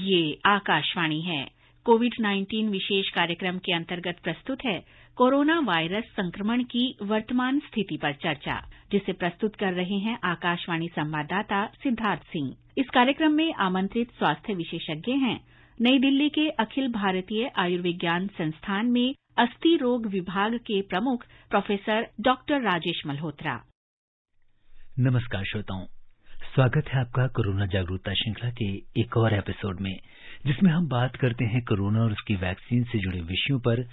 ये आकाशवाणी है। कोविड-19 विशेष कार्यक्रम के अंतर्गत प्रस्तुत है कोरोना वायरस संक्रमण की वर्तमान स्थिति पर चर्चा, जिसे प्रस्तुत कर रहे हैं आकाशवाणी संवाददाता सिद्धार्थ सिंह। इस कार्यक्रम में आमंत्रित स्वास्थ्य विशेषज्ञ हैं नई दिल्ली के अखिल भारतीय आयुर्विज्ञान संस्थान में अस्थि रोग विभाग के प्रमुख प्रोफेसर डॉक्टर राजेश मल्होत्रा। नमस्कार श्रोताओं, स्वागत है आपका कोरोना जागरूकता श्रृंखला के एक और एपिसोड में, जिसमें हम बात करते हैं कोरोना और उसकी वैक्सीन से जुड़े विषयों पर।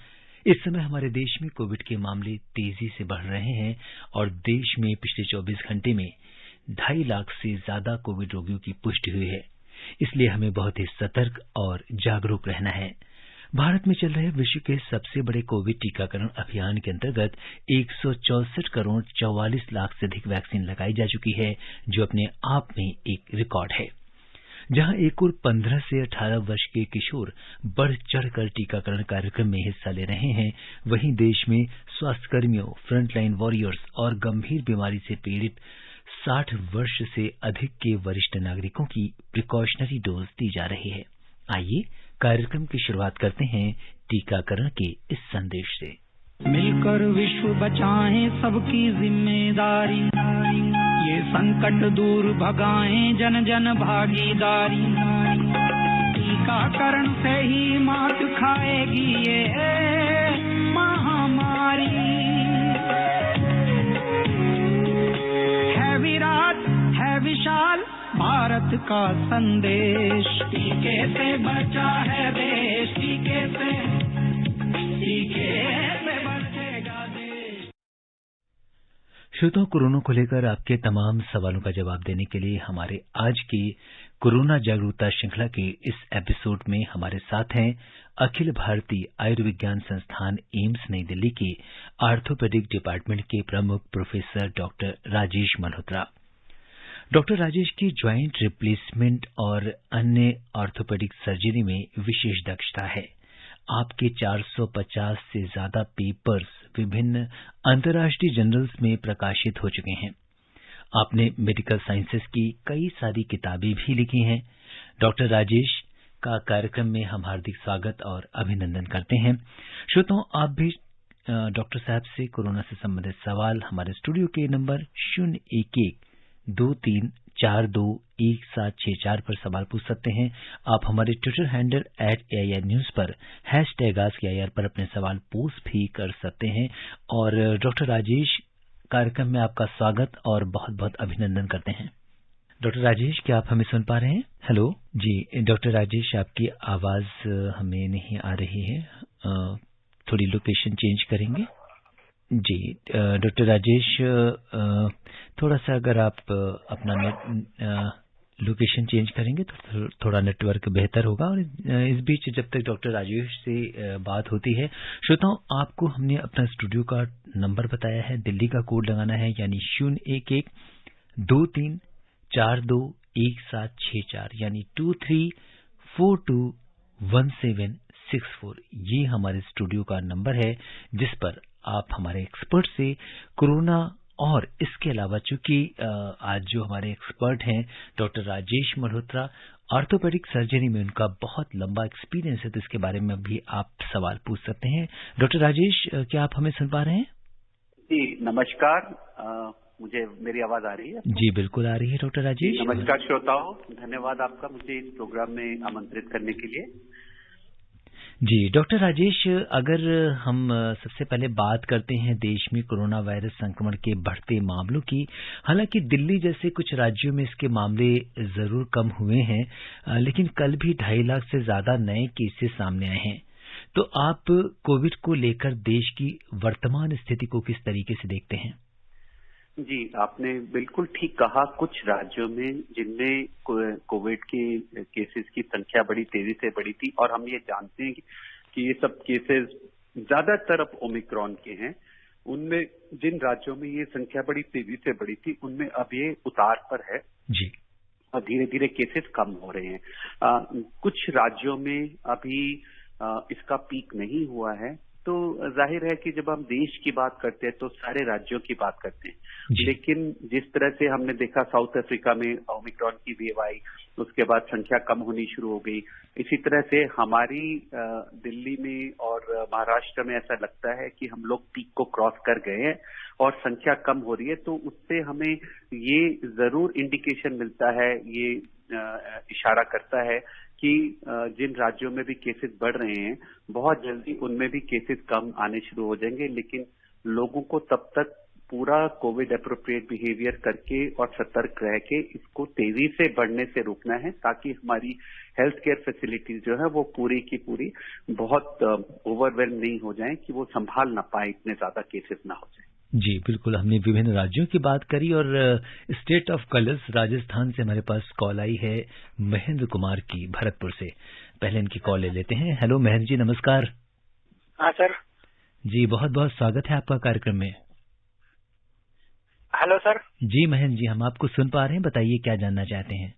इस समय हमारे देश में कोविड के मामले तेजी से बढ़ रहे हैं और देश में पिछले 24 घंटे में 2.5 लाख से ज्यादा कोविड रोगियों की पुष्टि हुई है। इसलिए हमें बहुत ही सतर्क और जागरूक रहना है। भारत में चल रहे विश्व के सबसे बड़े कोविड टीकाकरण अभियान के अंतर्गत 164 करोड़ 44 लाख से अधिक वैक्सीन लगाई जा चुकी है, जो अपने आप में एक रिकॉर्ड है। जहां एक और 15 से 18 वर्ष के किशोर बढ़ चढ़कर टीकाकरण कार्यक्रम में हिस्सा ले रहे हैं, वहीं देश में स्वास्थ्यकर्मियों, फ्रंटलाइन वॉरियर्स और गंभीर बीमारी से पीड़ित 60 वर्ष से अधिक के वरिष्ठ नागरिकों की प्रिकॉशनरी डोज दी जा रही है। आइए कार्यक्रम की शुरुआत करते हैं टीकाकरण के इस संदेश से। मिलकर विश्व बचाएं, सबकी जिम्मेदारी, ये संकट दूर भगाएं, जन जन भागीदारी। टीकाकरण से ही मात खाएगी ये महामारी। है विराट है विशाल भारत का संदेश, टीके से बचा है देश, टीके से बचेगा देश। श्रोताओं, कोरोना को लेकर आपके तमाम सवालों का जवाब देने के लिए हमारे आज की कोरोना जागरूकता श्रृंखला के इस एपिसोड में हमारे साथ हैं अखिल भारतीय आयुर्विज्ञान संस्थान एम्स नई दिल्ली के आर्थोपेडिक डिपार्टमेंट के प्रमुख professor doctor Rajesh Malhotra. Doctor Rajesh की ज्वाइंट रिप्लेसमेंट और अन्य ऑर्थोपेडिक सर्जरी में विशेष दक्षता है। आपके 450 से ज्यादा पेपर्स विभिन्न अंतर्राष्ट्रीय जर्नल्स में प्रकाशित हो चुके हैं। आपने मेडिकल साइंसेज की कई सारी किताबें भी लिखी हैं। डॉक्टर राजेश का कार्यक्रम में हम हार्दिक स्वागत और अभिनंदन करते हैं। श्रोताओं, आप भी डॉक्टर साहब से कोरोना से संबंधित सवाल हमारे स्टूडियो के नंबर 011-2342-1764 पर सवाल पूछ सकते हैं। आप हमारे ट्विटर हैंडल @AIR News पर #AskAIR पर अपने सवाल पोस्ट भी कर सकते हैं। और डॉक्टर राजेश, कार्यक्रम में आपका स्वागत और बहुत बहुत अभिनंदन करते हैं। डॉक्टर राजेश, क्या आप हमें सुन पा रहे हैं? हेलो जी डॉक्टर राजेश, आपकी आवाज हमें नहीं आ रही है। थोड़ी लोकेशन चेंज करेंगे? जी डॉक्टर राजेश, थोड़ा सा अगर आप अपना लोकेशन चेंज करेंगे तो थोड़ा नेटवर्क बेहतर होगा। और इस बीच जब तक डॉक्टर राजेश से बात होती है, श्रोताओं, आपको हमने अपना स्टूडियो का नंबर बताया है। दिल्ली का कोड लगाना है, यानी 011-2342-1764, यानी 23421764। ये हमारे स्टूडियो का नंबर है, जिस पर आप हमारे एक्सपर्ट से कोरोना और इसके अलावा, चूंकि आज जो हमारे एक्सपर्ट हैं doctor Rajesh Malhotra, orthopaedic surgery में उनका बहुत लंबा एक्सपीरियंस है, तो इसके बारे में भी आप सवाल पूछ सकते हैं। डॉक्टर राजेश, क्या आप हमें सुन पा रहे हैं? जी नमस्कार, मुझे मेरी आवाज आ रही है? जी बिल्कुल आ रही है डॉक्टर राजेश। नमस्कार श्रोताओं, धन्यवाद आपका मुझे इस प्रोग्राम में आमंत्रित करने के लिए। जी डॉक्टर राजेश, अगर हम सबसे पहले बात करते हैं देश में कोरोना वायरस संक्रमण के बढ़ते मामलों की। हालांकि दिल्ली जैसे कुछ राज्यों में इसके मामले जरूर कम हुए हैं, लेकिन कल भी 2.5 लाख से ज्यादा नए केसेस सामने आए हैं। तो आप कोविड को लेकर देश की वर्तमान स्थिति को किस तरीके से देखते हैं? जी, आपने बिल्कुल ठीक कहा। कुछ राज्यों में जिनमें कोविड के केसेस की संख्या बड़ी तेजी से बढ़ी थी, और हम ये जानते हैं कि ये सब केसेस ज्यादातर अब ओमिक्रॉन के हैं। उनमें जिन राज्यों में ये संख्या बड़ी तेजी से बढ़ी थी, उनमें अब ये उतार पर है जी, और धीरे धीरे केसेस कम हो रहे हैं। कुछ राज्यों में अभी इसका पीक नहीं हुआ है, तो जाहिर है कि जब हम देश की बात करते हैं तो सारे राज्यों की बात करते हैं, लेकिन जिस तरह से हमने देखा साउथ अफ्रीका में ओमिक्रॉन की वेव आई, उसके बाद संख्या कम होनी शुरू हो गई। इसी तरह से हमारी दिल्ली में और महाराष्ट्र में ऐसा लगता है कि हम लोग पीक को क्रॉस कर गए हैं और संख्या कम हो रही है। तो उससे हमें ये जरूर इंडिकेशन मिलता है, ये इशारा करता है कि जिन राज्यों में भी केसेस बढ़ रहे हैं, बहुत जल्दी उनमें भी केसेस कम आने शुरू हो जाएंगे। लेकिन लोगों को तब तक पूरा कोविड एप्रोप्रिएट बिहेवियर करके और सतर्क रह के इसको तेजी से बढ़ने से रोकना है, ताकि हमारी हेल्थ केयर फैसिलिटीज जो है वो पूरी की पूरी बहुत ओवरवेल्म नहीं हो जाएं कि वो संभाल ना पाए, इतने ज्यादा केसेस ना हो जाए। जी बिल्कुल, हमने विभिन्न राज्यों की बात करी और स्टेट ऑफ कलर्स राजस्थान से हमारे पास कॉल आई है महेंद्र कुमार की भरतपुर से। पहले इनकी कॉल ले लेते हैं। हेलो महेंद्र जी, नमस्कार। हाँ सर जी, बहुत बहुत स्वागत है आपका कार्यक्रम में। Hello sir. जी महेंद्र जी, हम आपको सुन पा रहे हैं, बताइए क्या जानना चाहते हैं।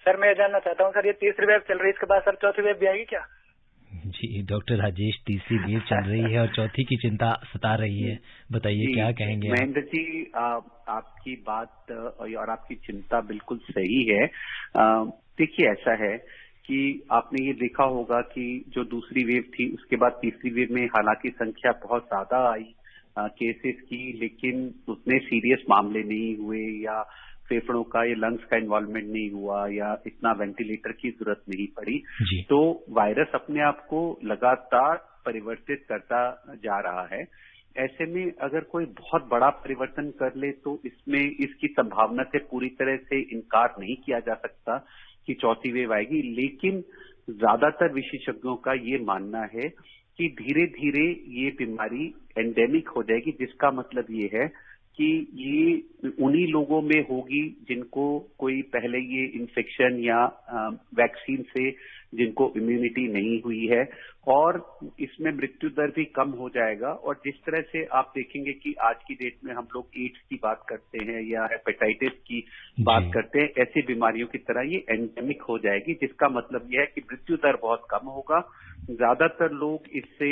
सर मैं जानना चाहता हूँ सर, ये तीसरी वेव चल रही है, इसके बाद सर चौथी वेव भी आएगी क्या? जी डॉक्टर राजेश, तीसरी वेव चल रही है और चौथी की चिंता सता रही है, बताइए क्या कहेंगे आप? महेंद्र जी, आपकी बात और आपकी चिंता बिल्कुल सही है। देखिए ऐसा है कि आपने ये देखा होगा कि जो दूसरी वेव थी उसके बाद तीसरी वेव में हालांकि संख्या बहुत ज्यादा आई केसेस की, लेकिन उतने सीरियस मामले नहीं हुए या फेफड़ों का या लंग्स का इन्वॉल्वमेंट नहीं हुआ या इतना वेंटिलेटर की जरूरत नहीं पड़ी। तो वायरस अपने आप को लगातार परिवर्तित करता जा रहा है। ऐसे में अगर कोई बहुत बड़ा परिवर्तन कर ले तो इसमें इसकी संभावना से पूरी तरह से इनकार नहीं किया जा सकता कि चौथी वेव आएगी, लेकिन ज्यादातर विशेषज्ञों का ये मानना है कि धीरे धीरे ये बीमारी एंडेमिक हो जाएगी, जिसका मतलब ये है कि ये उन्हीं लोगों में होगी जिनको कोई पहले ये इन्फेक्शन या वैक्सीन से जिनको इम्यूनिटी नहीं हुई है, और इसमें मृत्यु दर भी कम हो जाएगा। और जिस तरह से आप देखेंगे कि आज की डेट में हम लोग एड्स की बात करते हैं या हेपेटाइटिस की बात करते हैं, ऐसी बीमारियों की तरह ये एंडेमिक हो जाएगी, जिसका मतलब यह है कि मृत्यु दर बहुत कम होगा, ज्यादातर लोग इससे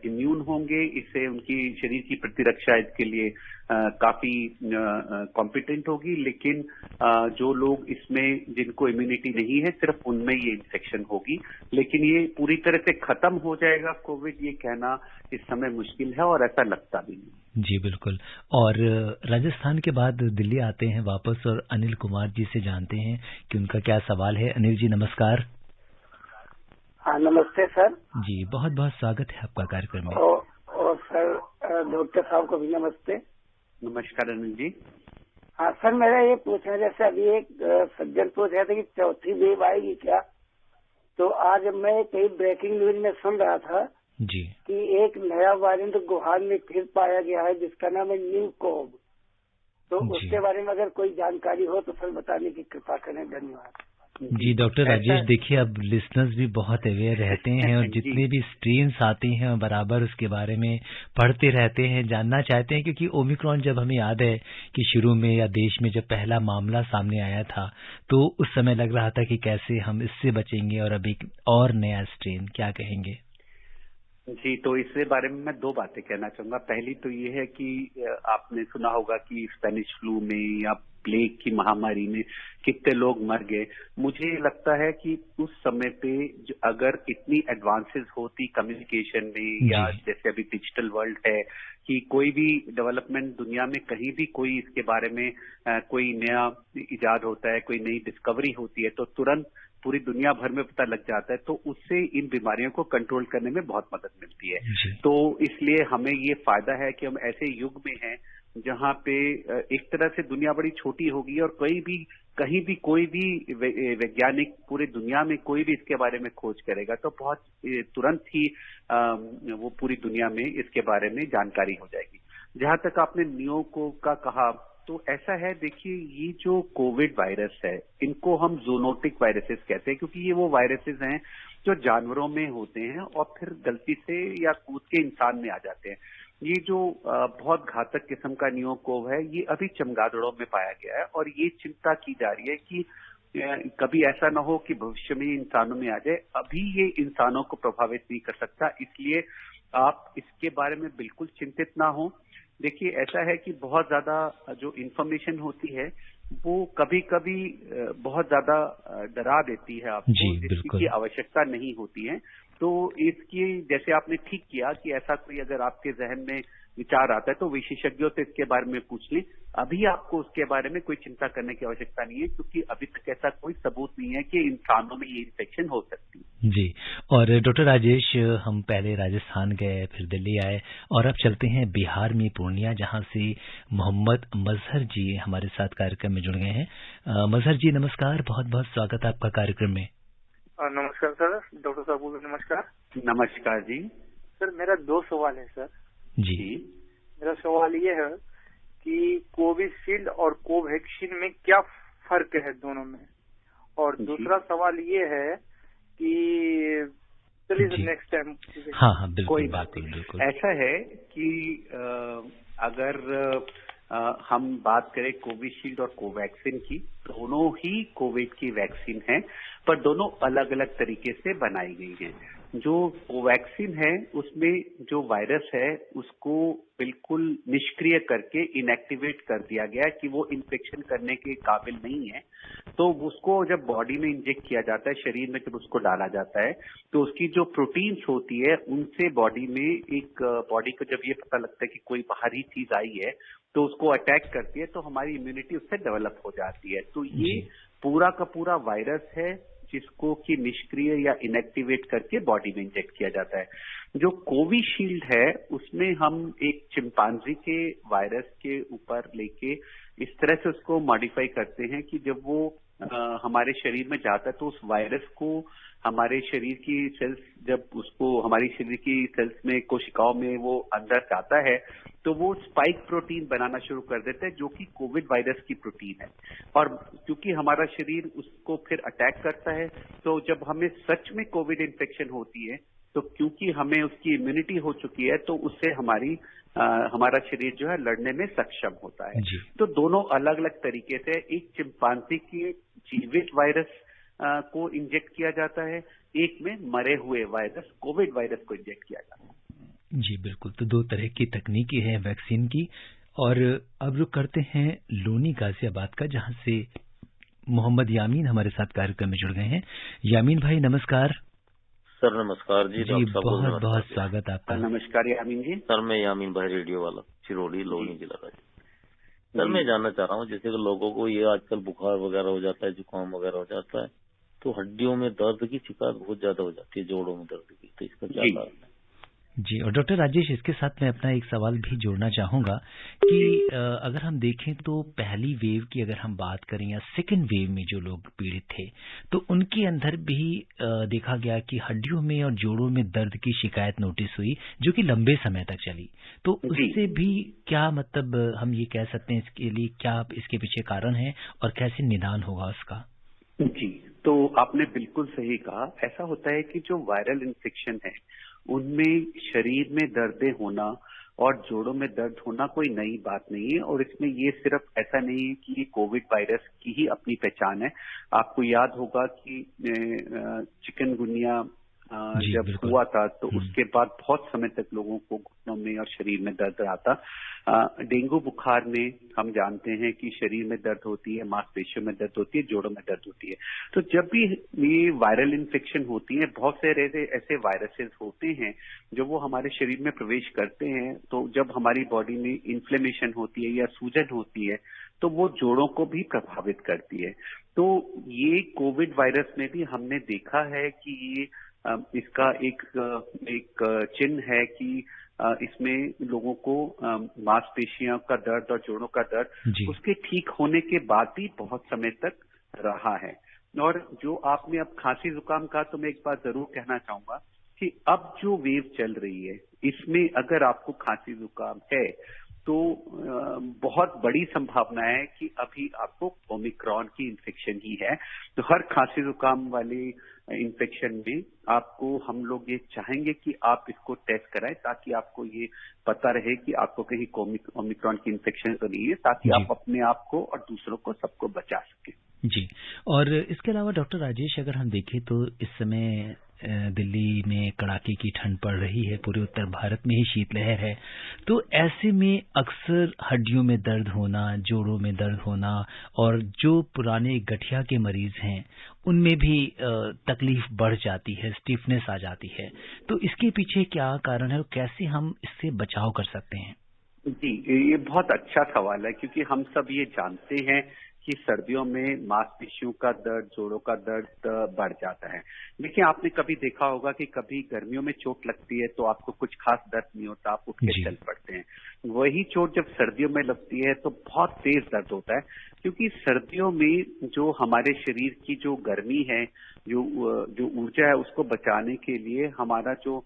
इम्यून होंगे, इससे उनकी शरीर की प्रतिरक्षा इसके लिए काफी कॉम्पिटेंट होगी। लेकिन जो लोग इसमें जिनको इम्यूनिटी नहीं है, सिर्फ उनमें ये इन्फेक्शन होगी। लेकिन ये पूरी तरह से खत्म हो जाएगा कोविड, ये कहना इस समय मुश्किल है और ऐसा लगता भी नहीं। जी बिल्कुल। और राजस्थान के बाद दिल्ली आते हैं वापस और अनिल कुमार जी से जानते हैं कि उनका क्या सवाल है। अनिल जी नमस्कार। हाँ नमस्ते सर। जी बहुत बहुत स्वागत है आपका कार्यक्रम में। और सर डॉक्टर साहब को भी नमस्ते। नमस्कार अनिल जी। हाँ सर, मेरा ये पूछना है, जैसे अभी एक सज्जन पूछ रहे थे कि चौथी वेव आएगी क्या, तो आज मैं कई ब्रेकिंग न्यूज में सुन रहा था जी कि एक नया वेरिएंट गुहान में फिर पाया गया है जिसका नाम है न्यू कोव। तो उसके बारे में अगर कोई जानकारी हो तो सर बताने की कृपा करें, धन्यवाद। जी डॉक्टर राजेश, देखिए अब लिसनर्स भी बहुत अवेयर रहते हैं और जितने भी स्ट्रेन्स आते हैं बराबर उसके बारे में पढ़ते रहते हैं, जानना चाहते हैं, क्योंकि ओमिक्रॉन जब हमें याद है कि शुरू में या देश में जब पहला मामला सामने आया था तो उस समय लग रहा था कि कैसे हम इससे बचेंगे, और अब एक और नया स्ट्रेन, क्या कहेंगे? जी, तो इसके बारे में मैं दो बातें कहना चाहूंगा। पहली तो ये है कि आपने सुना होगा कि स्पेनिश फ्लू में या प्लेग की महामारी में कितने लोग मर गए। मुझे लगता है कि उस समय पे अगर इतनी एडवांसेस होती कम्युनिकेशन में, या जैसे अभी डिजिटल वर्ल्ड है कि कोई भी डेवलपमेंट दुनिया में कहीं भी कोई इसके बारे में कोई नया इजाद होता है, कोई नई डिस्कवरी होती है, तो तुरंत पूरी दुनिया भर में पता लग जाता है, तो उससे इन बीमारियों को कंट्रोल करने में बहुत मदद मिलती है। तो इसलिए हमें ये फायदा है कि हम ऐसे युग में हैं जहाँ पे एक तरह से दुनिया बड़ी छोटी होगी और कहीं भी कोई भी वैज्ञानिक पूरी दुनिया में कोई भी इसके बारे में खोज करेगा तो बहुत तुरंत ही वो पूरी दुनिया में इसके बारे में जानकारी हो जाएगी। जहाँ तक आपने न्यू कोव का कहा, तो ऐसा है, देखिए ये जो कोविड वायरस है इनको हम जूनोटिक वायरसेस कहते हैं, क्योंकि ये वो वायरसेस हैं जो जानवरों में होते हैं और फिर गलती से या कूद के इंसान में आ जाते हैं। ये जो बहुत घातक किस्म का न्यू कोव है, ये अभी चमगादड़ों में पाया गया है और ये चिंता की जा रही है कि कभी ऐसा ना हो कि भविष्य में इंसानों में आ जाए। अभी ये इंसानों को प्रभावित नहीं कर सकता, इसलिए आप इसके बारे में बिल्कुल चिंतित ना हो। देखिए, ऐसा है कि बहुत ज्यादा जो इन्फॉर्मेशन होती है वो कभी कभी बहुत ज्यादा डरा देती है आपको, जिसकी आवश्यकता नहीं होती है। तो इसकी, जैसे आपने ठीक किया कि ऐसा कोई अगर आपके जहन में विचार आता है तो विशेषज्ञों से इसके बारे में पूछ लें। अभी आपको उसके बारे में कोई चिंता करने की आवश्यकता नहीं है, क्योंकि अभी तक ऐसा कोई सबूत नहीं है कि इंसानों में ये इन्फेक्शन हो सकती है। जी। और डॉक्टर राजेश, हम पहले राजस्थान गए, फिर दिल्ली आए, और अब चलते हैं बिहार में पूर्णिया, जहां से मोहम्मद मजहर जी हमारे साथ कार्यक्रम में जुड़ गए हैं। मजहर जी नमस्कार, बहुत बहुत स्वागत है आपका कार्यक्रम में। नमस्कार सर, डॉक्टर साहब को भी नमस्कार। नमस्कार जी। सर, मेरा 2 सवाल है सर। जी। मेरा सवाल ये है कि कोविशील्ड और कोवैक्सीन में क्या फर्क है दोनों में, और दूसरा सवाल ये है कि चलिए नेक्स्ट टाइम। हाँ बिल्कुल, बिल्कुल। ऐसा है कि अगर हम बात करें कोविशील्ड और कोवैक्सीन की, दोनों ही कोविड की वैक्सीन है, पर दोनों अलग अलग तरीके से बनाई गई हैं। जो कोवैक्सीन है उसमें जो वायरस है उसको बिल्कुल निष्क्रिय करके इनएक्टिवेट कर दिया गया कि वो इन्फेक्शन करने के काबिल नहीं है। तो उसको जब बॉडी में इंजेक्ट किया जाता है, शरीर में जब उसको डाला जाता है, तो उसकी जो प्रोटीन्स होती है उनसे बॉडी में बॉडी को जब ये पता लगता है कि कोई बाहरी चीज आई है तो उसको अटैक करती है, तो हमारी इम्यूनिटी उससे डेवलप हो जाती है। तो ये पूरा का पूरा वायरस है जिसको कि निष्क्रिय या इनएक्टिवेट करके बॉडी में इंजेक्ट किया जाता है। जो कोविशील्ड है उसमें हम एक चिंपांजी के वायरस के ऊपर लेके इस तरह से उसको मॉडिफाई करते हैं कि जब वो हमारे शरीर में जाता है तो उस वायरस को हमारे शरीर की सेल्स, जब उसको हमारी शरीर की सेल्स में, कोशिकाओं में वो अंदर जाता है तो वो स्पाइक प्रोटीन बनाना शुरू कर देते हैं, जो कि कोविड वायरस की प्रोटीन है। और क्योंकि हमारा शरीर उसको फिर अटैक करता है, तो जब हमें सच में कोविड इन्फेक्शन होती है तो क्योंकि हमें उसकी इम्यूनिटी हो चुकी है तो उससे हमारा शरीर जो है लड़ने में सक्षम होता है। तो दोनों अलग अलग तरीके से, एक चिंपांजी के जीवित वायरस को इंजेक्ट किया जाता है, एक में मरे हुए वायरस, कोविड वायरस को इंजेक्ट किया जाता है। जी बिल्कुल। तो 2 तरह की तकनीकी है वैक्सीन की। और अब रुक करते हैं लोनी गाजियाबाद का, जहां से मोहम्मद यामीन हमारे साथ कार्यक्रम में जुड़ गए हैं। यामीन भाई नमस्कार। सर नमस्कार जी। बहुत बहुत स्वागत आपका। नमस्कार यामीन जी। सर मैं यामीन भाई, रेडियो वाला, चिरौड़ी, लोनी जिला का। सर मैं जानना चाह रहा हूँ, जैसे कि लोगों को ये आजकल बुखार वगैरह हो जाता है, जुकाम वगैरह हो जाता है, तो हड्डियों में दर्द की शिकायत बहुत ज्यादा हो जाती है, जोड़ों में दर्द की, तो इसका क्या कारण है? जी। और डॉक्टर राजेश, इसके साथ मैं अपना एक सवाल भी जोड़ना चाहूंगा कि अगर हम देखें तो पहली वेव की अगर हम बात करें या सेकेंड वेव में जो लोग पीड़ित थे तो उनके अंदर भी देखा गया कि हड्डियों में और जोड़ों में दर्द की शिकायत नोटिस हुई, जो कि लंबे समय तक चली। तो उससे भी क्या मतलब हम ये कह सकते हैं, इसके लिए क्या इसके पीछे कारण है और कैसे निदान होगा उसका? जी, तो आपने बिल्कुल सही कहा। ऐसा होता है कि जो वायरल इन्फेक्शन है उनमें शरीर में दर्दें होना और जोड़ों में दर्द होना कोई नई बात नहीं है। और इसमें ये सिर्फ ऐसा नहीं है कि ये कोविड वायरस की ही अपनी पहचान है। आपको याद होगा कि चिकनगुनिया जब हुआ था तो उसके बाद बहुत समय तक लोगों को घुटनों में और शरीर में दर्द रहा था। डेंगू बुखार में हम जानते हैं कि शरीर में दर्द होती है, मांसपेशियों में दर्द होती है, जोड़ों में दर्द होती है। तो जब भी ये वायरल इन्फेक्शन होती है, बहुत सारे ऐसे वायरसेस होते हैं जो वो हमारे शरीर में प्रवेश करते हैं, तो जब हमारी बॉडी में इन्फ्लेमेशन होती है या सूजन होती है तो वो जोड़ों को भी प्रभावित करती है। तो ये कोविड वायरस में भी हमने देखा है कि ये इसका एक चिन्ह है कि इसमें लोगों को मांसपेशियों का दर्द और जोड़ों का दर्द उसके ठीक होने के बाद भी बहुत समय तक रहा है। और जो आपने अब खांसी जुकाम का, तो मैं एक बात जरूर कहना चाहूंगा कि अब जो वेव चल रही है इसमें अगर आपको खांसी जुकाम है तो बहुत बड़ी संभावना है कि अभी आपको ओमिक्रॉन की इन्फेक्शन ही है। तो हर खांसी जुकाम वाले इन्फेक्शन में आपको हम लोग ये चाहेंगे कि आप इसको टेस्ट कराएं, ताकि आपको ये पता रहे कि आपको कहीं ओमिक्रॉन की इन्फेक्शन तो नहीं है, ताकि आप अपने आप को और दूसरों को सबको बचा सकें। जी। और इसके अलावा डॉक्टर राजेश, अगर हम देखें तो इस समय दिल्ली में कड़ाके की ठंड पड़ रही है, पूरे उत्तर भारत में ही शीतलहर है, तो ऐसे में अक्सर हड्डियों में दर्द होना, जोड़ों में दर्द होना और जो पुराने गठिया के मरीज हैं उनमें भी तकलीफ बढ़ जाती है, स्टिफनेस आ जाती है। तो इसके पीछे क्या कारण है और कैसे हम इससे बचाव कर सकते हैं? जी, ये बहुत अच्छा सवाल है, क्योंकि हम सब ये जानते हैं कि सर्दियों में मांसपेशियों का दर्द, जोड़ों का दर्द बढ़ जाता है। देखिए, आपने कभी देखा होगा कि कभी गर्मियों में चोट लगती है तो आपको कुछ खास दर्द नहीं होता, आप उठ के चल पड़ते हैं। वही चोट जब सर्दियों में लगती है तो बहुत तेज दर्द होता है, क्योंकि सर्दियों में जो हमारे शरीर की जो गर्मी है, जो ऊर्जा है, उसको बचाने के लिए हमारा जो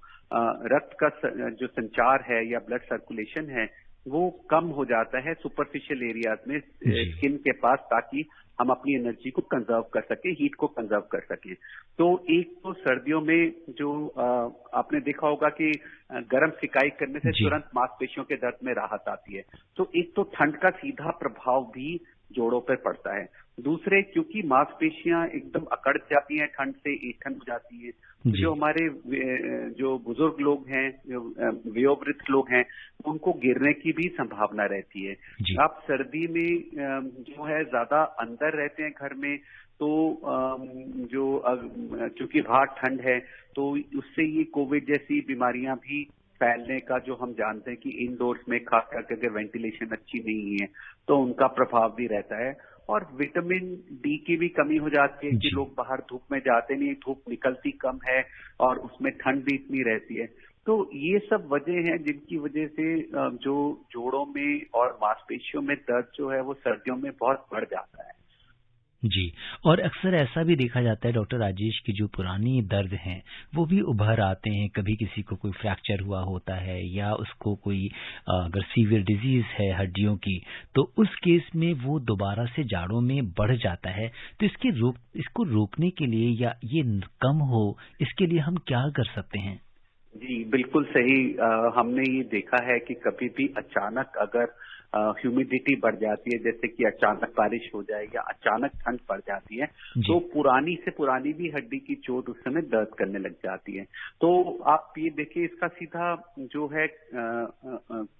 रक्त का जो संचार है या ब्लड सर्कुलेशन है वो कम हो जाता है सुपरफिशियल एरियाज में, स्किन के पास, ताकि हम अपनी एनर्जी को कंजर्व कर सके, हीट को कंजर्व कर सके। तो एक तो सर्दियों में जो आपने देखा होगा कि गर्म सिकाई करने से तुरंत मांसपेशियों के दर्द में राहत आती है। तो एक तो ठंड का सीधा प्रभाव भी जोड़ों पर पड़ता है। दूसरे, क्योंकि मांसपेशियां एकदम अकड़ जाती हैं ठंड से, ऐंठन हो जाती है, जो हमारे जो बुजुर्ग लोग हैं, जो वयोवृद्ध लोग हैं, उनको गिरने की भी संभावना रहती है। आप सर्दी में जो है ज्यादा अंदर रहते हैं घर में, तो चूंकि बाहर ठंड है तो उससे ये कोविड जैसी बीमारियां भी फैलने का, जो हम जानते हैं कि इंडोर्स में खास करके अगर वेंटिलेशन अच्छी नहीं है तो उनका प्रभाव भी रहता है। और विटामिन डी की भी कमी हो जाती है कि लोग बाहर धूप में जाते नहीं, धूप निकलती कम है और उसमें ठंड भी इतनी रहती है। तो ये सब वजह हैं जिनकी वजह से जो जोड़ों में और मांसपेशियों में दर्द जो है वो सर्दियों में बहुत बढ़ जाता है। जी, और अक्सर ऐसा भी देखा जाता है डॉक्टर राजेश कि जो पुरानी दर्द हैं वो भी उभर आते हैं। कभी किसी को कोई फ्रैक्चर हुआ होता है या उसको कोई अगर सीवियर डिजीज है हड्डियों की, तो उस केस में वो दोबारा से जाड़ों में बढ़ जाता है। तो इसको रोकने के लिए या ये कम हो, इसके लिए हम क्या कर सकते हैं? जी, बिल्कुल सही। हमने ये देखा है कि कभी भी अचानक अगर ह्यूमिडिटी बढ़ जाती है, जैसे कि अचानक बारिश हो जाए या अचानक ठंड पड़ जाती है, तो पुरानी से पुरानी भी हड्डी की चोट उस समय दर्द करने लग जाती है। तो आप ये देखिए, इसका सीधा जो है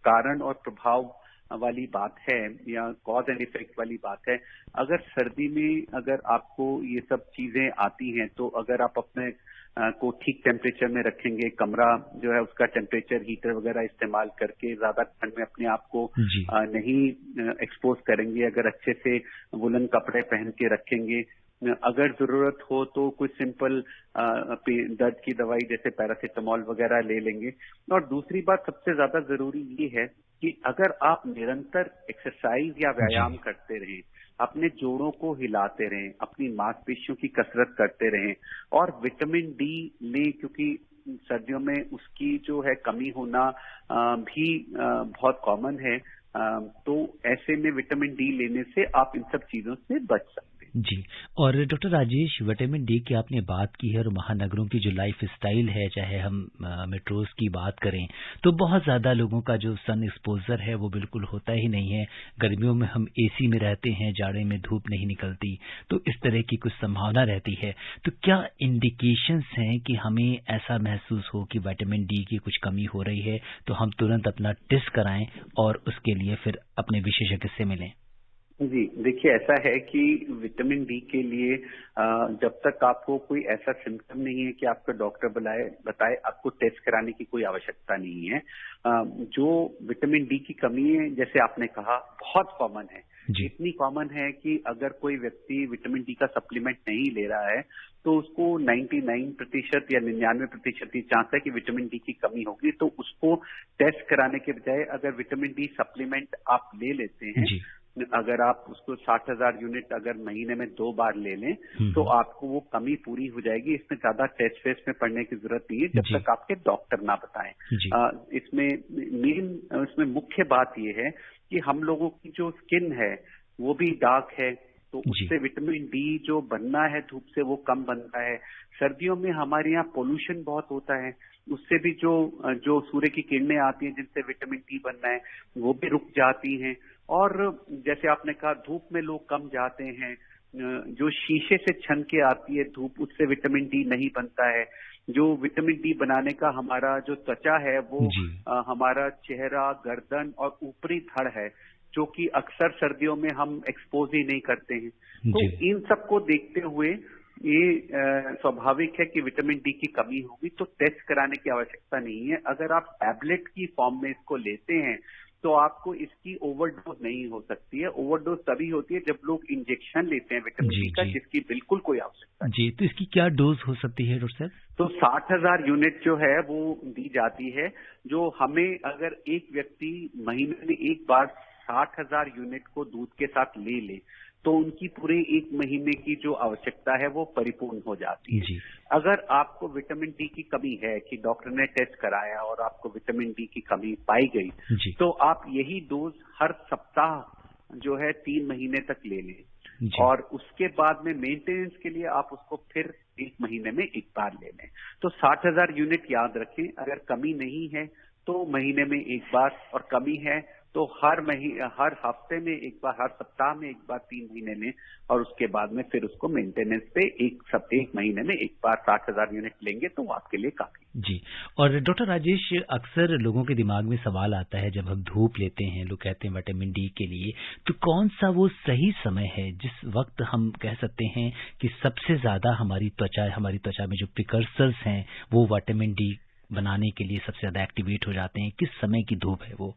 कारण और प्रभाव वाली बात है या कॉज एंड इफेक्ट वाली बात है। अगर सर्दी में अगर आपको ये सब चीजें आती हैं तो अगर आप अपने को ठीक टेम्परेचर में रखेंगे, कमरा जो है उसका टेम्परेचर हीटर वगैरह इस्तेमाल करके ज्यादा ठंड में अपने आप को नहीं एक्सपोज करेंगे, अगर अच्छे से वुलन कपड़े पहन के रखेंगे, अगर जरूरत हो तो कुछ सिंपल दर्द की दवाई जैसे पैरासिटामोल वगैरह ले लेंगे। और दूसरी बात सबसे ज्यादा जरूरी ये है कि अगर आप निरंतर एक्सरसाइज या व्यायाम करते रहें, अपने जोड़ों को हिलाते रहें, अपनी मांसपेशियों की कसरत करते रहें और विटामिन डी लें, क्योंकि सर्दियों में उसकी जो है कमी होना भी बहुत कॉमन है। तो ऐसे में विटामिन डी लेने से आप इन सब चीजों से बच सकते हैं। जी, और डॉक्टर राजेश, विटामिन डी की आपने बात की है और महानगरों की जो लाइफ स्टाइल है, चाहे हम मेट्रोज की बात करें तो बहुत ज़्यादा लोगों का जो सन एक्सपोजर है वो बिल्कुल होता ही नहीं है। गर्मियों में हम एसी में रहते हैं, जाड़े में धूप नहीं निकलती, तो इस तरह की कुछ संभावना रहती है। तो क्या इंडिकेशंस हैं कि हमें ऐसा महसूस हो कि विटामिन डी की कुछ कमी हो रही है तो हम तुरंत अपना टेस्ट कराएं और उसके लिए फिर अपने विशेषज्ञ से मिलें? जी, देखिए, ऐसा है कि विटामिन डी के लिए जब तक आपको कोई ऐसा सिम्टम नहीं है कि आपका डॉक्टर बताए, आपको टेस्ट कराने की कोई आवश्यकता नहीं है। जो विटामिन डी की कमी है, जैसे आपने कहा, बहुत कॉमन है। इतनी कॉमन है कि अगर कोई व्यक्ति विटामिन डी का सप्लीमेंट नहीं ले रहा है तो उसको 99% या 99% ही चांस है कि विटामिन डी की कमी होगी। तो उसको टेस्ट कराने के बजाय अगर विटामिन डी सप्लीमेंट आप ले लेते हैं, अगर आप उसको 60,000 यूनिट अगर महीने में 2 बार ले लें तो आपको वो कमी पूरी हो जाएगी। इसमें ज्यादा टेस्ट वेस्ट में पड़ने की जरूरत नहीं है जब तक आपके डॉक्टर ना बताएं। इसमें मुख्य बात ये है कि हम लोगों की जो स्किन है वो भी डार्क है, तो उससे विटामिन डी जो बनना है धूप से वो कम बनता है। सर्दियों में हमारे यहाँ पोल्यूशन बहुत होता है, उससे भी जो सूर्य की किरणें आती हैं जिनसे विटामिन डी बनना है वो भी रुक जाती हैं। और जैसे आपने कहा, धूप में लोग कम जाते हैं, जो शीशे से छन के आती है धूप, उससे विटामिन डी नहीं बनता है। जो विटामिन डी बनाने का हमारा जो त्वचा है वो हमारा चेहरा, गर्दन और ऊपरी धड़ है, जो कि अक्सर सर्दियों में हम एक्सपोज ही नहीं करते हैं। तो इन सबको देखते हुए ये स्वाभाविक है कि विटामिन डी की कमी होगी, तो टेस्ट कराने की आवश्यकता नहीं है। अगर आप टैबलेट की फॉर्म में इसको लेते हैं तो आपको इसकी ओवरडोज नहीं हो सकती है। ओवरडोज तभी होती है जब लोग इंजेक्शन लेते हैं विटामिन डी का, जिसकी बिल्कुल कोई आवश्यकता नहीं। जी, तो इसकी क्या डोज हो सकती है डॉक्टर साहब? तो 60,000 यूनिट जो है वो दी जाती है, जो हमें अगर एक व्यक्ति महीने में एक बार 60,000 यूनिट को दूध के साथ ले तो उनकी पूरे एक महीने की जो आवश्यकता है वो परिपूर्ण हो जाती है। अगर आपको विटामिन डी की कमी है कि डॉक्टर ने टेस्ट कराया और आपको विटामिन डी की कमी पाई गई, तो आप यही डोज हर सप्ताह जो है 3 महीने तक ले लें, और उसके बाद में मेंटेनेंस के लिए आप उसको फिर 1 महीने में एक बार ले लें। तो 60,000 यूनिट याद रखें। अगर कमी नहीं है तो महीने में एक बार, और कमी है तो हर हफ्ते में एक बार, हर सप्ताह में एक बार, 3 महीने में, और उसके बाद में फिर उसको मेंटेनेंस पे एक महीने में एक बार 60,000 यूनिट लेंगे तो आपके लिए काफी। जी। और डॉक्टर राजेश, अक्सर लोगों के दिमाग में सवाल आता है जब हम धूप लेते हैं, लोग कहते हैं विटामिन डी के लिए, तो कौन सा वो सही समय है जिस वक्त हम कह सकते हैं कि सबसे ज्यादा हमारी त्वचा में जो प्रिकर्सर्स हैं वो विटामिन डी बनाने के लिए सबसे ज्यादा एक्टिवेट हो जाते हैं? किस समय की धूप है वो?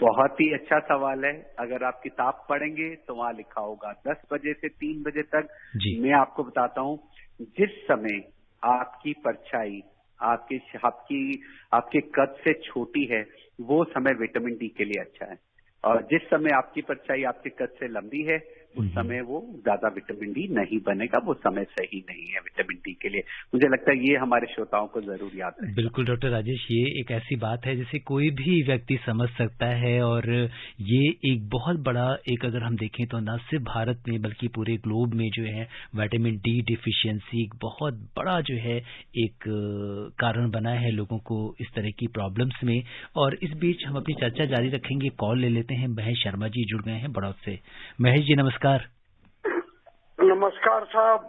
बहुत ही अच्छा सवाल है। अगर आप किताब पढ़ेंगे तो वहाँ लिखा होगा 10 बजे से 3 बजे तक। मैं आपको बताता हूँ, जिस समय आपकी परछाई आपके कद से छोटी है वो समय विटामिन डी के लिए अच्छा है, और जिस समय आपकी परछाई आपके कद से लंबी है उस समय वो ज्यादा विटामिन डी नहीं बनेगा, वो समय सही नहीं है विटामिन डी के लिए। मुझे लगता है ये हमारे श्रोताओं को जरूर याद रहे। बिल्कुल डॉक्टर राजेश, ये एक ऐसी बात है जिसे कोई भी व्यक्ति समझ सकता है, और ये एक बहुत बड़ा, एक अगर हम देखें तो न सिर्फ भारत में बल्कि पूरे ग्लोब में जो है विटामिन डी डिफिशियंसी एक बहुत बड़ा जो है एक कारण बना है लोगों को इस तरह की प्रॉब्लम्स में। और इस बीच हम अपनी चर्चा जारी रखेंगे। कॉल ले लेते हैं। महेश शर्मा जी जुड़ गए हैं बड़ौद से। महेश जी नमस्कार। नमस्कार साहब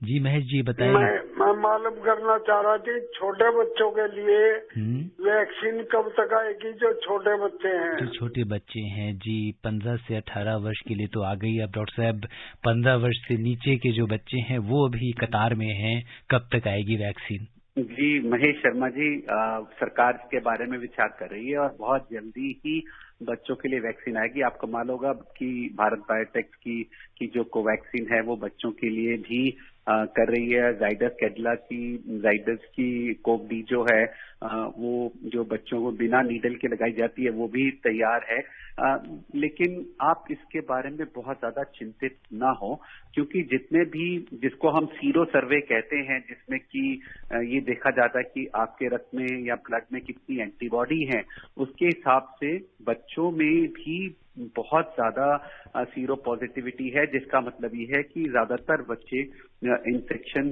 जी। महेश जी बताइए। मैं मालूम करना चाह रहा थी, छोटे बच्चों के लिए वैक्सीन कब तक आएगी? जो छोटे बच्चे हैं, जो छोटे बच्चे हैं जी, 15 से 18 वर्ष के लिए तो आ गई। अब डॉक्टर साहब 15 वर्ष से नीचे के जो बच्चे हैं वो अभी कतार में हैं, कब तक आएगी वैक्सीन? जी महेश शर्मा जी, सरकार इसके बारे में विचार कर रही है और बहुत जल्दी ही बच्चों के लिए वैक्सीन आएगी। आपको मालूम होगा कि भारत बायोटेक की जो कोवैक्सीन है वो बच्चों के लिए भी कर रही है। जाइडस की कोव डी जो है वो जो बच्चों को बिना नीडल के लगाई जाती है वो भी तैयार है। लेकिन आप इसके बारे में बहुत ज्यादा चिंतित ना हो, क्योंकि जिसको हम सीरो सर्वे कहते हैं, जिसमें कि ये देखा जाता है कि आपके रक्त में या ब्लड में कितनी एंटीबॉडी है, उसके हिसाब से बच्चों में भी बहुत ज्यादा सीरो पॉजिटिविटी है, जिसका मतलब ये है कि ज्यादातर बच्चे इन्फेक्शन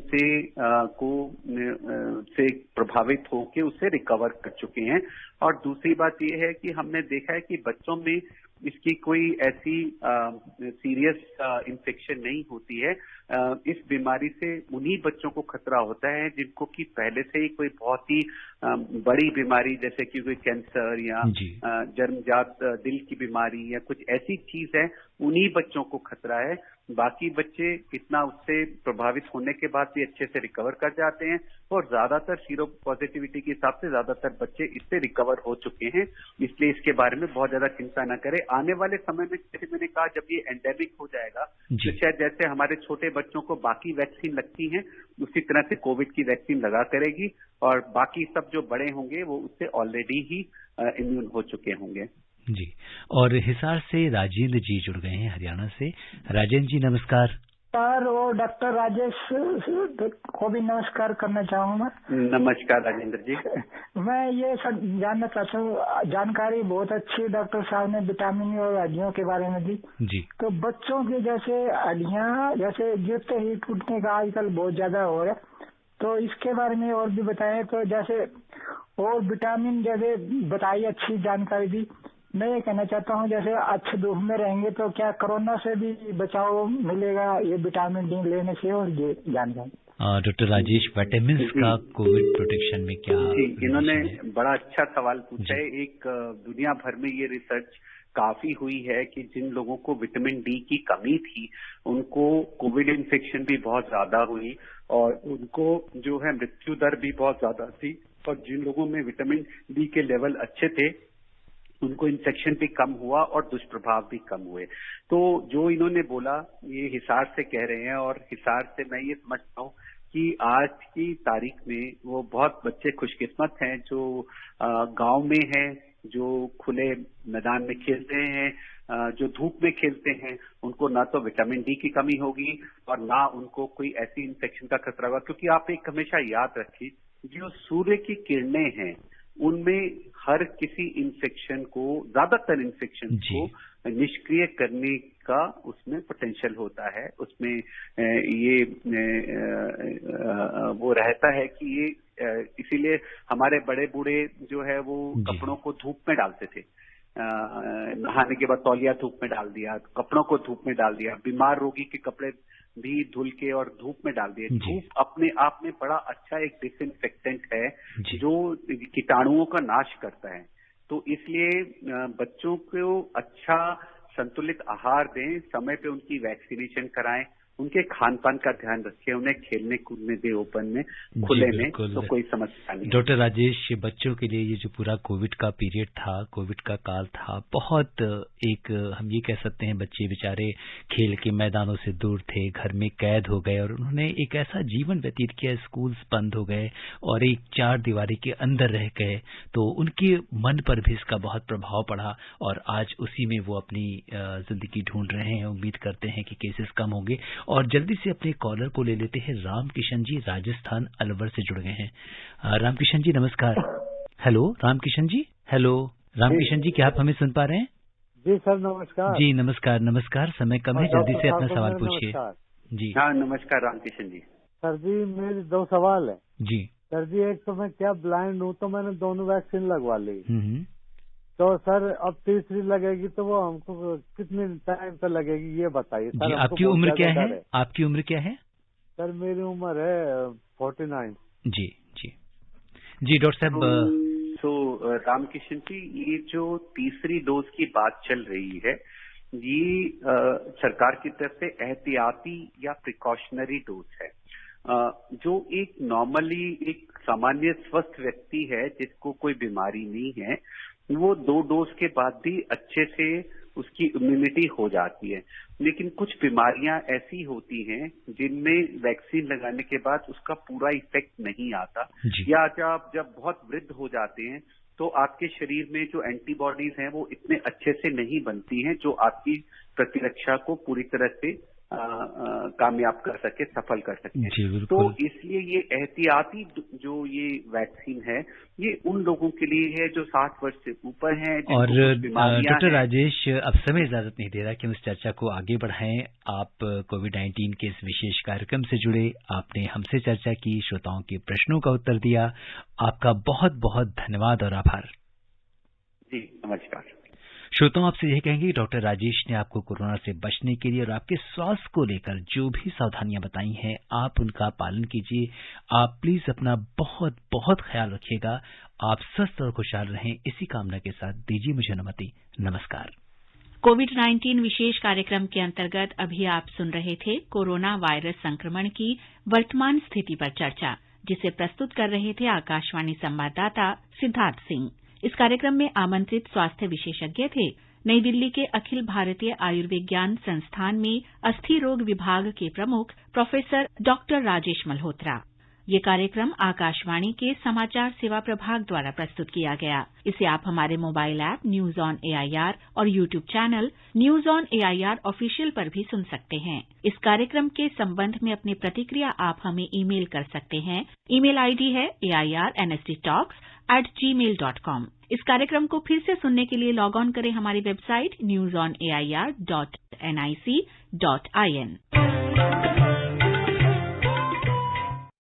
से प्रभावित होकर उससे रिकवर कर चुके हैं। और दूसरी बात ये है कि हमने देखा है कि बच्चों में इसकी कोई ऐसी सीरियस इन्फेक्शन नहीं होती है। इस बीमारी से उन्हीं बच्चों को खतरा होता है जिनको कि पहले से ही कोई बहुत ही बड़ी बीमारी जैसे कि कोई कैंसर या जन्मजात दिल की बीमारी या कुछ ऐसी चीज है, उन्हीं बच्चों को खतरा है। बाकी बच्चे इतना उससे प्रभावित होने के बाद भी अच्छे से रिकवर कर जाते हैं, और ज्यादातर सीरो पॉजिटिविटी के हिसाब से ज्यादातर बच्चे इससे रिकवर हो चुके हैं। इसलिए इसके बारे में बहुत ज्यादा चिंता न करें। आने वाले समय में जैसे मैंने कहा, जब ये एंडेमिक हो जाएगा तो शायद जैसे हमारे छोटे बच्चों को बाकी वैक्सीन लगती है उसी तरह से कोविड की वैक्सीन लगा करेगी, और बाकी सब जो बड़े होंगे वो उससे ऑलरेडी ही इम्यून हो चुके होंगे। जी। और हिसार से राजेंद्र जी जुड़ गए हैं हरियाणा से। राजेंद्र जी नमस्कार। सर, वो डॉक्टर राजेश को भी नमस्कार करना चाहूँगा। नमस्कार राजेंद्र जी। मैं ये सब जानना चाहता हूँ, जानकारी बहुत अच्छी डॉक्टर साहब ने विटामिन और हड्डियों के बारे में दी जी। तो बच्चों की जैसे हड्डियाँ जैसे गिरते ही टूटने का आजकल बहुत ज्यादा हो रहा है, तो इसके बारे में और भी बताएं। तो जैसे और विटामिन जैसे बताइए, अच्छी जानकारी दी। मैं ये कहना चाहता हूँ, जैसे अच्छे धूप में रहेंगे तो क्या कोरोना से भी बचाव मिलेगा ये विटामिन डी लेने से? और ये जानकारी। डॉक्टर राजेश, विटामिन्स का कोविड प्रोटेक्शन में क्या? इन्होंने बड़ा अच्छा सवाल पूछा है। एक दुनिया भर में ये रिसर्च काफी हुई है कि जिन लोगों को विटामिन डी की कमी थी उनको कोविड इन्फेक्शन भी बहुत ज्यादा हुई और उनको जो है मृत्यु दर भी बहुत ज्यादा थी। और जिन लोगों में विटामिन डी के लेवल अच्छे थे उनको इन्फेक्शन भी कम हुआ और दुष्प्रभाव भी कम हुए। तो जो इन्होंने बोला ये हिसार से कह रहे हैं और हिसार से मैं ये समझता हूँ कि आज की तारीख में वो बहुत बच्चे खुशकिस्मत हैं जो गांव में हैं, जो खुले मैदान में खेलते हैं, जो धूप में खेलते हैं, उनको ना तो विटामिन डी की कमी होगी और ना उनको कोई ऐसी इन्फेक्शन का खतरा होगा। क्योंकि आप एक हमेशा याद रखिए, जो सूर्य की किरणें हैं उनमें हर किसी इन्फेक्शन को, ज्यादातर इन्फेक्शन को निष्क्रिय करने का उसमें पोटेंशियल होता है। उसमें ये वो रहता है कि ये इसीलिए हमारे बड़े बूढ़े जो है वो कपड़ों को धूप में डालते थे, नहाने के बाद तौलिया धूप में डाल दिया, कपड़ों को धूप में डाल दिया, बीमार रोगी के कपड़े भी धुल के और धूप में डाल दिए। धूप अपने आप में बड़ा अच्छा एक डिसइंफेक्टेंट है जो कीटाणुओं का नाश करता है। तो इसलिए बच्चों को अच्छा संतुलित आहार दें, समय पे उनकी वैक्सीनेशन कराएं, उनके खान पान का ध्यान रखें, उन्हें खेलने कूदने दे ओपन में, खुले में, तो कोई समस्या नहीं। डॉक्टर राजेश, बच्चों के लिए ये जो पूरा कोविड का पीरियड था, कोविड का काल था, बहुत एक हम ये कह सकते हैं बच्चे बेचारे खेल के मैदानों से दूर थे, घर में कैद हो गए और उन्होंने एक ऐसा जीवन व्यतीत किया, स्कूल्स बंद हो गए और एक चार दीवारी के अंदर रह गए, तो उनके मन पर भी इसका बहुत प्रभाव पड़ा और आज उसी में वो अपनी जिंदगी ढूंढ रहे हैं। उम्मीद करते हैं कि केसेस कम होंगे और जल्दी से अपने कॉलर को ले लेते हैं। रामकिशन जी राजस्थान अलवर से जुड़ गए हैं। रामकिशन जी नमस्कार। हेलो रामकिशन जी। हेलो रामकिशन जी, क्या आप हमें सुन पा रहे हैं? जी सर नमस्कार। जी नमस्कार। नमस्कार, समय कम है, जल्दी से अपना सवाल पूछिए। जी हाँ नमस्कार रामकिशन जी। सर जी मेरे दो सवाल है। जी सर जी, एक तो मैं क्या ब्लाइंड हूँ तो मैंने दोनों वैक्सीन लगवा ली, तो सर अब तीसरी लगेगी तो वो हमको कितने टाइम पे लगेगी ये बताइए सर। आपकी उम्र क्या है? आपकी उम्र क्या है? सर मेरी उम्र है 49। जी जी जी डॉक्टर साहब। तो रामकिशन जी, ये जो तीसरी डोज की बात चल रही है ये सरकार की तरफ से एहतियाती या प्रिकॉशनरी डोज है। जो एक नॉर्मली एक सामान्य स्वस्थ व्यक्ति है जिसको कोई बीमारी नहीं है, वो 2 डोज के बाद भी अच्छे से उसकी इम्यूनिटी हो जाती है। लेकिन कुछ बीमारियां ऐसी होती हैं जिनमें वैक्सीन लगाने के बाद उसका पूरा इफेक्ट नहीं आता, या जब बहुत वृद्ध हो जाते हैं तो आपके शरीर में जो एंटीबॉडीज हैं वो इतने अच्छे से नहीं बनती हैं जो आपकी प्रतिरक्षा को पूरी तरह से कामयाब कर सके, सफल कर सके। तो इसलिए ये एहतियाती जो ये वैक्सीन है ये उन लोगों के लिए है जो 60 वर्ष से ऊपर हैं। और डॉक्टर राजेश, अब समय इजाजत नहीं दे रहा कि हम इस चर्चा को आगे बढ़ाएं। आप कोविड-19 के इस विशेष कार्यक्रम से जुड़े, आपने हमसे चर्चा की, श्रोताओं के प्रश्नों का उत्तर दिया, आपका बहुत बहुत धन्यवाद और आभार। जी नमस्कार। श्रोताओं, आपसे यह कहेंगे डॉक्टर राजेश ने आपको कोरोना से बचने के लिए और आपके स्वास्थ्य को लेकर जो भी सावधानियां बताई हैं आप उनका पालन कीजिए। आप प्लीज अपना बहुत बहुत ख्याल रखिएगा। आप स्वस्थ और खुशहाल रहें, इसी कामना के साथ दीजिए मुझे अनुमति। नमस्कार। कोविड-19 विशेष कार्यक्रम के अंतर्गत अभी आप सुन रहे थे कोरोना वायरस संक्रमण की वर्तमान स्थिति पर चर्चा, जिसे प्रस्तुत कर रहे थे आकाशवाणी संवाददाता सिद्धार्थ सिंह। इस कार्यक्रम में आमंत्रित स्वास्थ्य विशेषज्ञ थे नई दिल्ली के अखिल भारतीय आयुर्विज्ञान संस्थान में अस्थि रोग विभाग के प्रमुख प्रोफेसर डॉक्टर राजेश मल्होत्रा। ये कार्यक्रम आकाशवाणी के समाचार सेवा प्रभाग द्वारा प्रस्तुत किया गया। इसे आप हमारे mobile app news on AIR और YouTube channel news on AIR official पर भी सुन सकते हैं। इस कार्यक्रम के संबंध में अपनी प्रतिक्रिया आप हमें ईमेल कर सकते हैं। ईमेल आईडी है airnsdtalks@gmail.com। इस कार्यक्रम को फिर से सुनने के लिए लॉग ऑन करें हमारी वेबसाइट newsonair.nic.in।